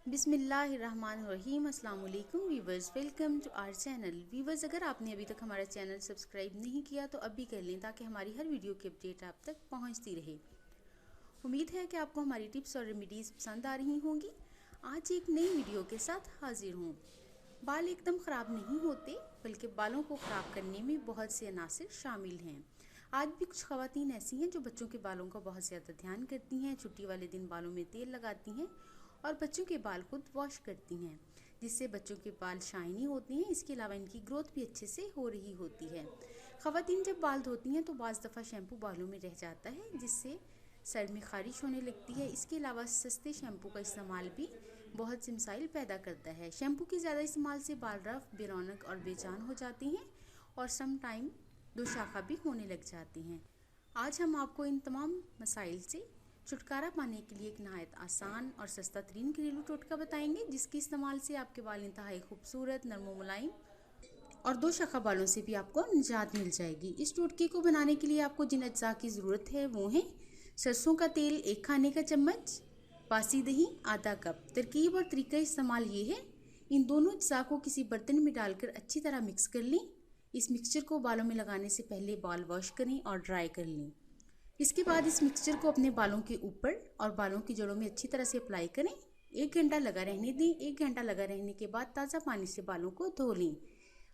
बिस्मिल्लाहिर्रहमानिर्रहीम। अस्सलाम वालेकुम viewers, welcome to our channel. Viewers, अगर आपने अभी तक हमारा चैनल सब्सक्राइब नहीं किया तो अभी कर लें ताकि हमारी हर वीडियो की अपडेट आप तक पहुंचती रहे। उम्मीद है कि आपको हमारी टिप्स और रेमेडीज़ पसंद आ रही होंगी। आज एक नई वीडियो के साथ हाजिर हूँ। बाल एकदम ख़राब नहीं होते, बल्कि बालों को ख़राब करने में बहुत से अनासिर शामिल हैं। आज भी कुछ ख़वातीन ऐसी हैं जो बच्चों के बालों का बहुत ज़्यादा ध्यान करती हैं, छुट्टी वाले दिन बालों में तेल लगाती हैं और बच्चों के बाल खुद वॉश करती हैं, जिससे बच्चों के बाल शाइनी होते हैं। इसके अलावा इनकी ग्रोथ भी अच्छे से हो रही होती है। ख़वातीन जब बाल धोती हैं तो बाज़ दफ़ा शैम्पू बालों में रह जाता है, जिससे सर में ख़ारिश होने लगती है। इसके अलावा सस्ते शैम्पू का इस्तेमाल भी बहुत से मसाइल पैदा करता है। शैम्पू के ज़्यादा इस्तेमाल से बाल रफ, बेरौनक और बेजान हो जाते हैं और सम टाइम दोशाखा भी होने लग जाती हैं। आज हम आपको इन तमाम मसाइल से छुटकारा पाने के लिए एक नहायत आसान और सस्ता तरीन घरेलू टोटका बताएंगे, जिसके इस्तेमाल से आपके बाल इंतहाई खूबसूरत, नरम मुलायम और दो शाखा बालों से भी आपको निजात मिल जाएगी। इस टोटके को बनाने के लिए आपको जिन अज्जा की ज़रूरत है वो हैं सरसों का तेल 1 खाने का चम्मच, बासी दही आधा कप। तरकीब और तरीका इस्तेमाल ये है, इन दोनों अज्जा को किसी बर्तन में डालकर अच्छी तरह मिक्स कर लें। इस मिक्सचर को बालों में लगाने से पहले बाल वॉश करें और ड्राई कर लें। इसके बाद इस मिक्सचर को अपने बालों के ऊपर और बालों की जड़ों में अच्छी तरह से अप्लाई करें। 1 घंटा लगा रहने दें। 1 घंटा लगा रहने के बाद ताज़ा पानी से बालों को धो लें।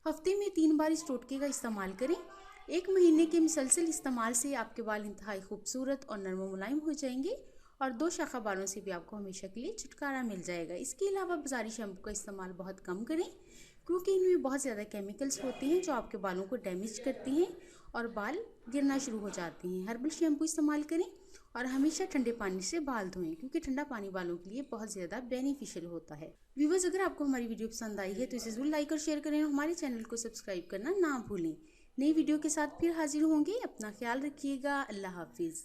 हफ्ते में 3 बार इस टोटके का इस्तेमाल करें। 1 महीने के मुसलसल इस्तेमाल से आपके बाल इंतहाई खूबसूरत और नरम मुलायम हो जाएंगे और दो शाखा बालों से भी आपको हमेशा के लिए छुटकारा मिल जाएगा। इसके अलावा बाजारी शैम्पू का इस्तेमाल बहुत कम करें, क्योंकि इनमें बहुत ज़्यादा केमिकल्स होते हैं जो आपके बालों को डैमेज करते हैं और बाल गिरना शुरू हो जाते हैं। हर्बल शैम्पू इस्तेमाल करें और हमेशा ठंडे पानी से बाल धोएं, क्योंकि ठंडा पानी बालों के लिए बहुत ज़्यादा बेनिफिशियल होता है। व्यूवर्स, अगर आपको हमारी वीडियो पसंद आई है तो इसे ज़रूर लाइक और शेयर करें और हमारे चैनल को सब्सक्राइब करना ना भूलें। नई वीडियो के साथ फिर हाजिर होंगे। अपना ख्याल रखिएगा। अल्लाह हाफिज़।